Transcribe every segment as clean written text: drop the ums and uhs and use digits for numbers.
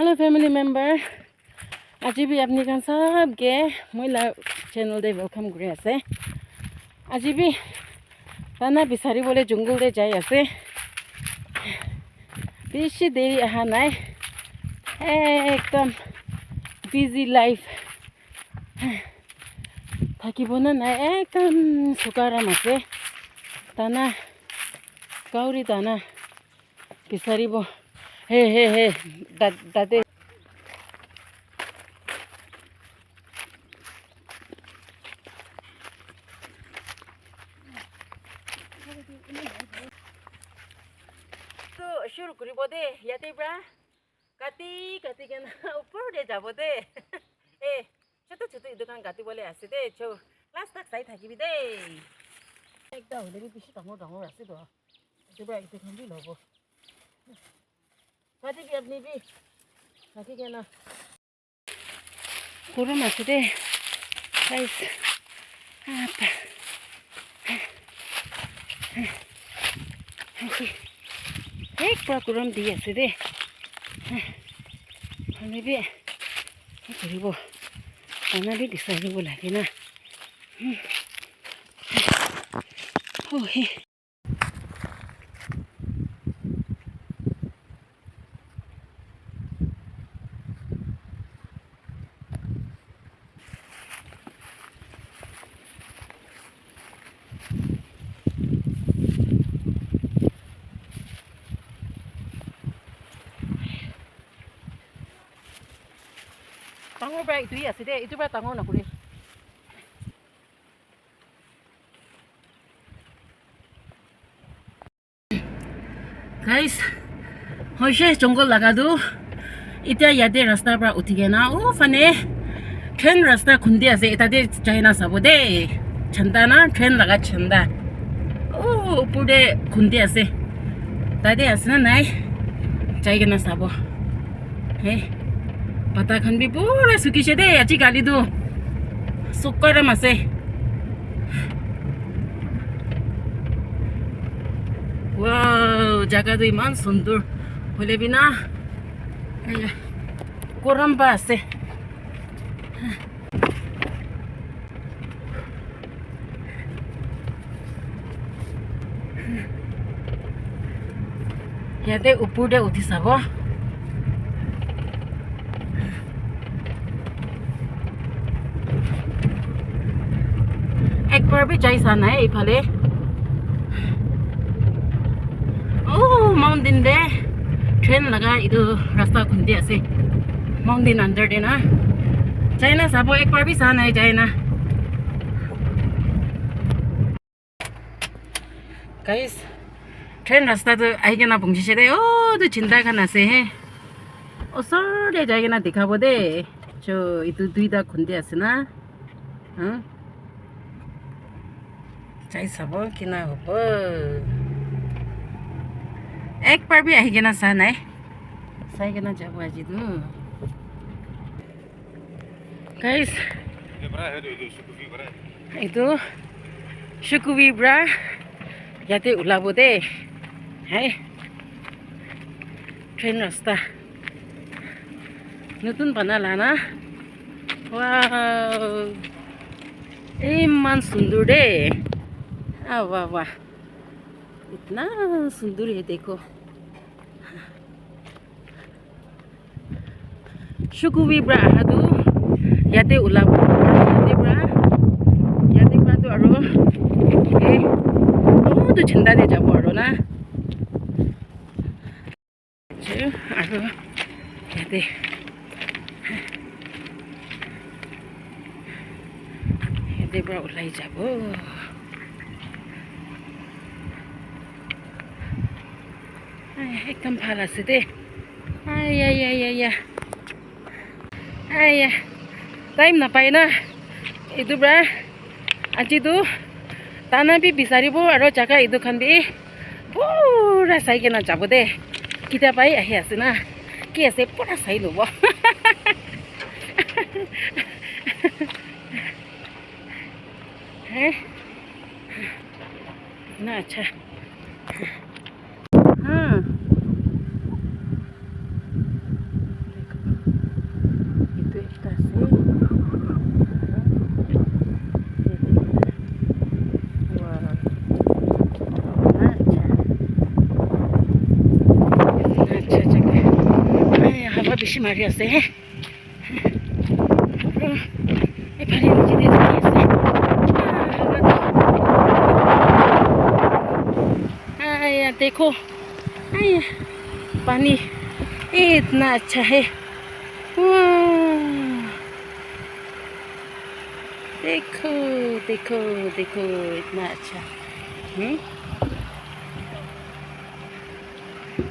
Hello family member. Aji bhi apni kan sab ge moila channel de welcome kuri ase. Aji bhi tana bisari bole jungle de jai ase. Bishi deri aha nai. Ekdam busy life. Thakibo na nai ekdam sukaram ase. Tana gauri tana bisari bo. Hey, dade. So, shuru kuri bode, yate bra. Kati kena upur de jabo de. Eh, choto idu kan kati bole ase de. Cho, last tak sai thaki bi de. Ekda hole bi bishi dangor ase do. Idu bra idu kan bi lobo. Kati bi apni bi. Kati kena. Kuru ase de. Guys. Apa. एक प्रकुरम दिए से दे हमें भी करीबो खाना भी decide हो लगे ना ओहे Tangor ba itu ya sih itu ba tangor na kuri. Guys, hoje jungle lagado. Ita yade rasta pra utigena. Oh fane. Train rasta kundi ase ita de China sabode. Chanda na train laga chanda. Oh pude kundi ase. Tade asna nai. Chayena sabo. Hey. Pata khan bi pura suki che de achi gali du sukkara mase wow jaga du iman sundur hole bina koram ba ase yate upur de uthi sabo एक बार भी जाइसा ना है इफाले ओह mountain they train लगा इधर रास्ता खुंदी ऐसे mountain अंदर दे ना चाइना साबो एक बार भी सा नहीं चाइना गाइस ट्रेन रास्ता तो आएगा ना पुंजी से दे ओ तो चिंता करना से है ओ सारे जाएगा ना दिखा बो दे जो इधर दुईदा खुंदी ऐसे ना हाँ चाय सबो किना होबो एक बार भी आही केना सा नाय साई केना जाबो आजि दु guys itu sukubi bra yate ulabo de hai train rasta nutun banala na wow iman sundur de वाह वाह इतना सुंदर है देखो शुकुबी ब्रा हादु याते उलाबो याते ब्रा तो आरो ए ओ तो चिंता दे जाबो आरो ना आरो याते ब्रा उलाई जाबो एकदम भाला से दे आया टाइम ना पाए ना इधर ब्रा आज तो ताना भी बिसारिबो आरो जगह इधर खान भी पूरा साई के ना जाबो दे किता पाई आही आसे ना कि आसे पूरा साई लोबो हैं ना अच्छा हाँ देखो Baba beshi mari ase. E phale niche de thaki ase. आया देखो आया पानी इतना अच्छा है देखो देखो देखो इतना अच्छा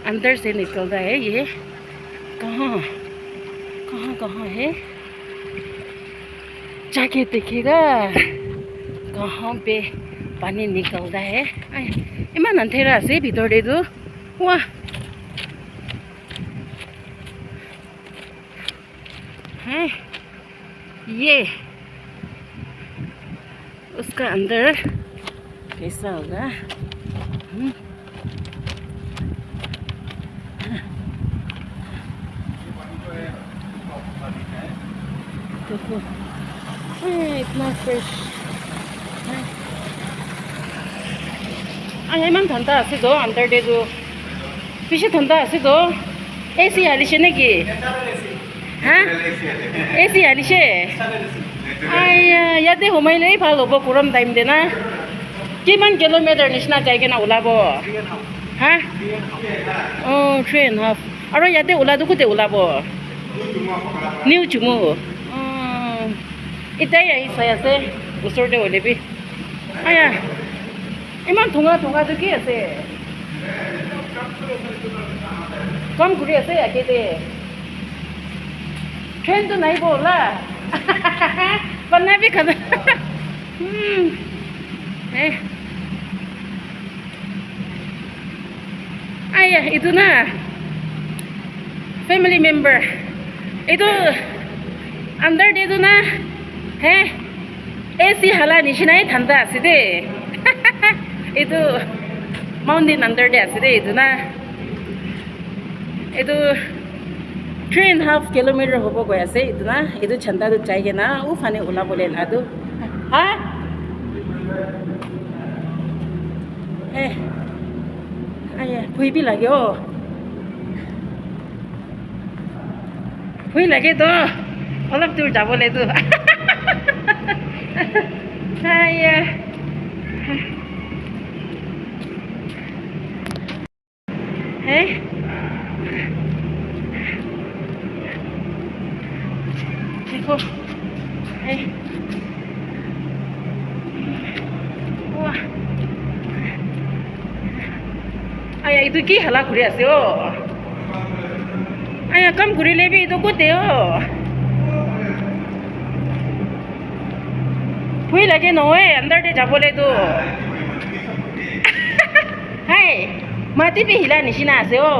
अंदर से निकल रहा है ये कहाँ कहाँ कहाँ है जाके देखेगा कहाँ पे पानी निकल रहा है इमान अंधेरा से भीतर दे दो वाह है ये उसका अंदर कैसा होगा देखो इतना फ्रेश इमान ठंडा आसे दो अंदर दे दो पीछे ठंडा आसे दो एसी हालिसे नेकी हाँ एसी हालिसे आया याते हमाइले ভাল হ'ব গৰম টাইম দে না কিমান কিলোমিটাৰ নিচিনা যায়গে না ওলাব হা অ 3.5 আৰু ইয়াতে ওলাদু কোতে ওলাব নিউ চুমু ইতাই আহি চাই আছে ওচৰতে ওলেবি আয়া ইমান ধোঁঙা ধোঁঙাটো কি আছে কম ঘূৰি আছে একেতে ট্ৰেইনটো নাহিব ওলা বনাবি খানা আয়া itu na family member itu under de itu na he AC hala nishinai thanda ase de itu mountain under de ase de itu na itu 3.5 kilometer hobo goi ase itu na itu chanda du jaige na u phane ola bole ladu ha aya phui bi lagyo phui lage to olap dur jabole tu aya देखो wah aya itu ki hala घुरी आसे ओ aya kam घुरी लेबी itu कोते ओ भुई लगे नोए अंदर दे जाबोले तो हाय माटी पे हिला निशिना आसे ओ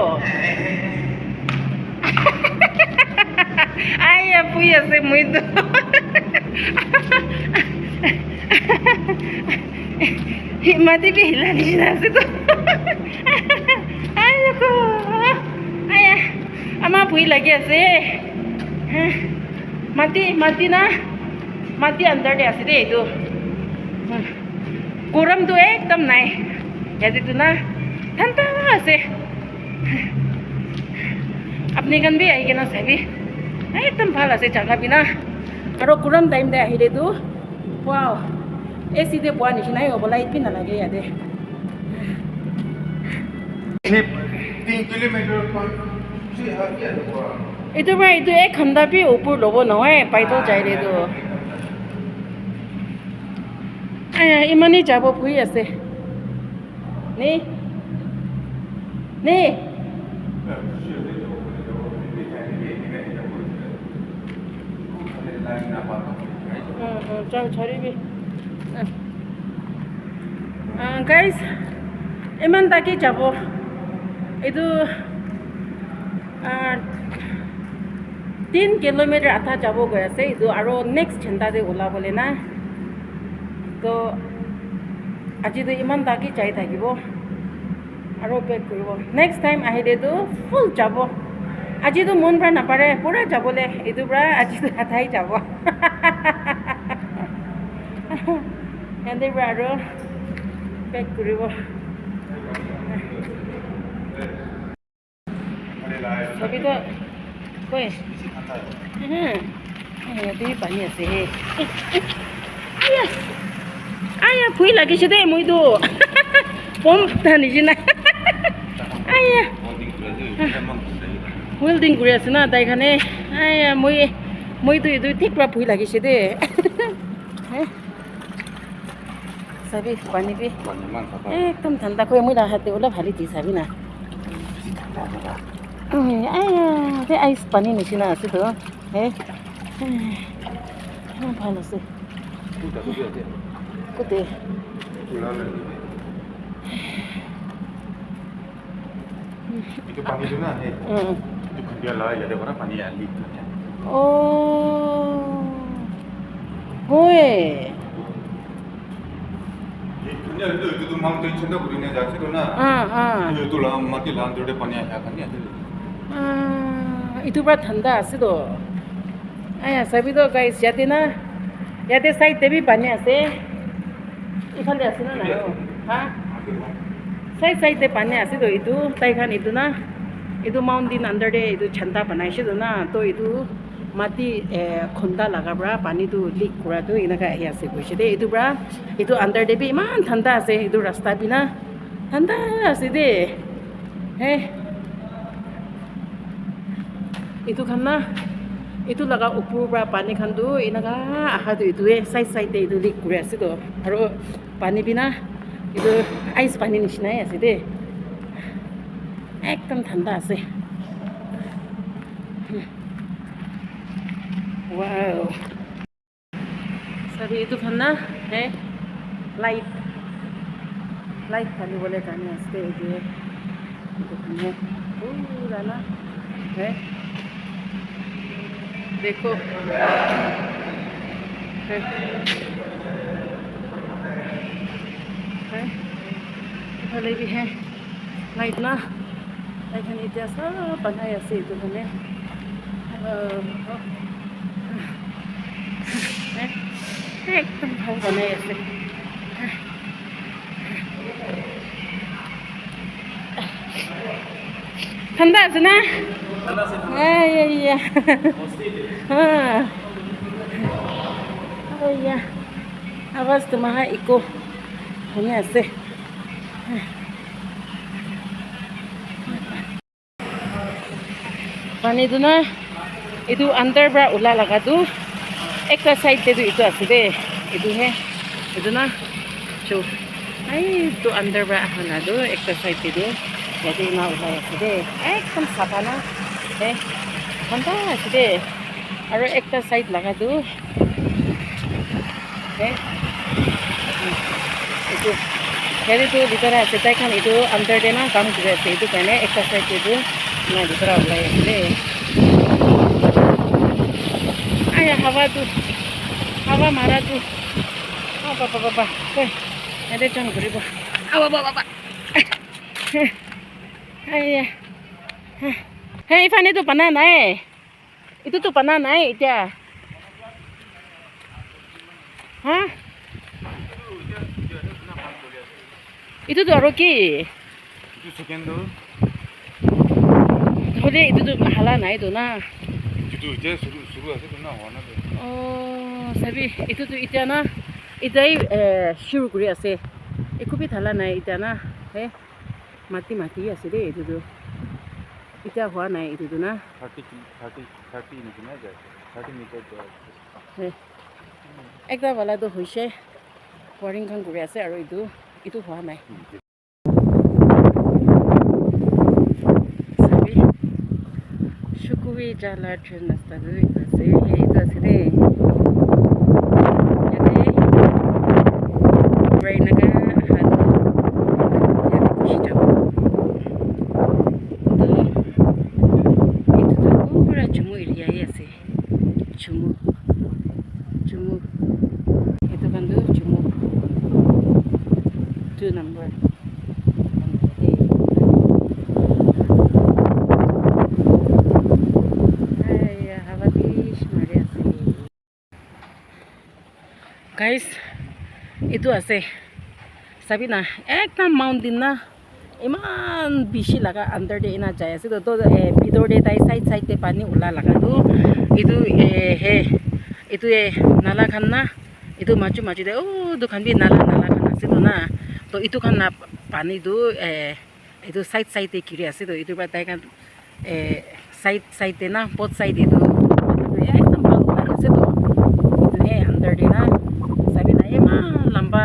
aya भुई आसे मुई तो माटी पे हिला निशिना आसे तो aya को aya ama भुई लगे आसे माटी ना माटी अंदर दे आसे दे तो गरम तो एकदम नाय यादे तो ना ठंडा आसे अपने गन भी आई के ना सभी एकदम ভাল আছে জাগা বিনা আৰু গৰম টাইম দে আহিলে তো ওয়াও এসি দে পোৱা নিচিনাই হ'ব লাইট বি নালাগে ইয়াতে 3 কিলোমিটাৰ খন এইটো বা এইটো এক ঘণ্টা বি ওপৰ ল'ব নহয় পাইতো যাইলে তো ইমানেই যাব ভুই আছে নে নে चल छोरी भी गाइस इमान ताकि যাব এইটো 3 কিলোমিটাৰ আধা যাব গৈ আছে এইটো আৰু নেক্সট ঘণ্টাতে ওলাবলে না তো আজি তো ইমান তাকি চাই থাকিব আৰু পেক কৰিব নেক্সট টাইম আহিলে তো ফুল যাব আজি তো মন পৰা নাপাৰে পুৰা যাবলে এইটো পৰা আজি তো আধাই যাব এনে আৰু পেক কৰিব সবই তো Koi. Yate pani ase. Aya. Aya phui lagi chhe de moi do. Pom thani jina. Aya. Welding kuri ase na tai khane. Aya moi tu itu thik pra phui lagi chhe de. Sabi pani bi. Ekdom thanda koi moi la hate ola bhali di sabi na. Aya, the ice pani nishina ase to. Bhalo ase. Kute. Itu pani tu na, itu dia lah, ya ada orang pani yang leak. Oh, hoy. Itu mountain cenda beri ni jatuh tu na. Itu lah mati lah tu dia pani yang kan ni ada. Itu berat thanda ase to. Aya, sabi to guys, yate na. Yate side te bhi pani ase. Iphale ase na nayo. Ha? Side te pani ase to itu tai khan itu na. Itu mountain under de itu chanda banai she to na. To itu mati khonda laga bra pani tu leak kura tu ina ka hi ase koise de itu bra itu under de bhi man thanda ase itu rasta bi na thanda ase de itu khan na itu laga upur bra pani khan tu ina ka aha tu itu side de itu leak kura ase to aro pani bina itu ice pani nishina ase de ekdom thanda ase. Wow. Sabi itu kan na, light kali boleh kan ya, stay dia. Itu kan ya, rana, देखो, भले भी है, light ना, लेकिन itu सब बनाया से itu kan ya. एकदम भाव बनाए ऐसे ठंडा है ना आवाज तो महा इको हमें ऐसे पानी तो ना itu under bra ula laga tu ekta side te tu itu ase de itu he itu na chu ai tu under bra hana do ekta side te tu yate na ula ase de ekdom safa na thanda ase de aro ekta side laga tu itu here tu bitara ase tai khan itu under de na kam kure ase itu kane ekta side te tu na bitara ula ase de Aya hawa mara tu apa koi ada jangan beribu apa aya hei Ivan itu panah naik itu tuh panah naik dia hah itu tuh Rocky itu second tu boleh itu tuh mahala naik tu na itu je suruh aja tu na warna tu oh sabi itu tuh itu na itai shuru kuri ase iku bhi thala nai ita na mati ase de itu tuh ita hua nai itu tuh na 30 ni na jai 30 meter jai ekta wala to hoise waring khan kuri ase aro itu hua nai Shukui jala train nasta tu itu ase itu ase de yate rain naga hadu yate kushi jabo itu tu pura jumu area ye ase jumu itu kan tu jumu 2 number guys itu ase sabi na ekta mountain na ইমান বেছি লাগা under দে ইনা যাই আছে তো ভিতৰ দে তাই side চাইডে পানী ওলা লাগাটো এইটো হে এইটো নালা খান না এইটো মাজু মাজুতে দোকান বি নালা খান আছে তো না তো এইটো খান না পানীটো এইটো চাইড চাইডে ঘূৰি আছে তো এইটোৰ পৰা তাই খান চাইডে না both side এইটো একদম ভাল ওলাই আছে তো এইটো আণ্ডাৰ দে না চাবি না ইমান লম্বা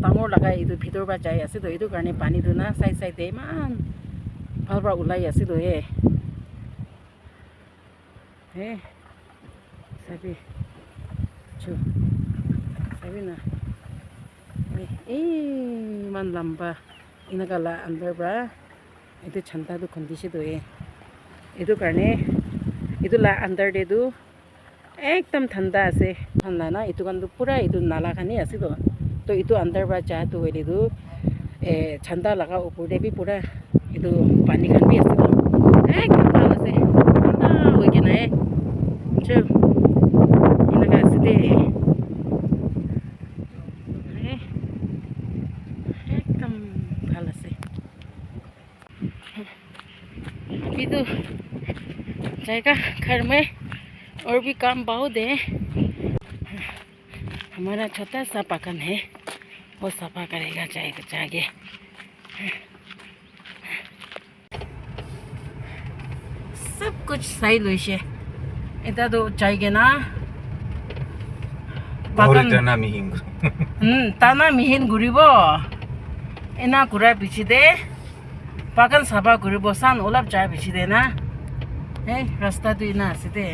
ডাঙৰ লগাই এইটো ভিতৰৰ পৰা যাই আছে তো এইটো কাৰণে পানীটো না চাইড চাইডে ইমান ভাল পৰা ওলাই আছে তো হে চাবি চাবি না ইমান লম্বা এনেকুৱা আণ্ডাৰ পৰা এইটো ঠাণ্ডাটো খুন্দিছে তো এইটো কাৰণে এইটো আণ্ডাৰ দেটো একদম ঠাণ্ডা আছে ঠাণ্ডা না এইটো কাৰণটো পূৰা এইটো নালাখানি আছে তো তো এইটো আণ্ডাৰ পৰা যাটো হ'লেতো ঠাণ্ডা লগা ওপৰতে বি পূৰা এইটো পানী খান বি আছে তো একদম ভাল আছে ঠাণ্ডা হৈ কিনে এনেকুৱা আছে দেই একদম ভাল আছে अभी तो जाएगा घर में और भी काम बहुत है हमारा छोटा सा बागान है वो सफा करेगा जाएगा जाके सब कुछ सही लुइसे इतना तो चाहिए ना बागान ताना मिहिन घुरिबो एना घुरा पिछे दे বাগান চাফা কৰিব চান অলপ যায় বেছি দে না ৰাস্তাটো ইনা আছে দে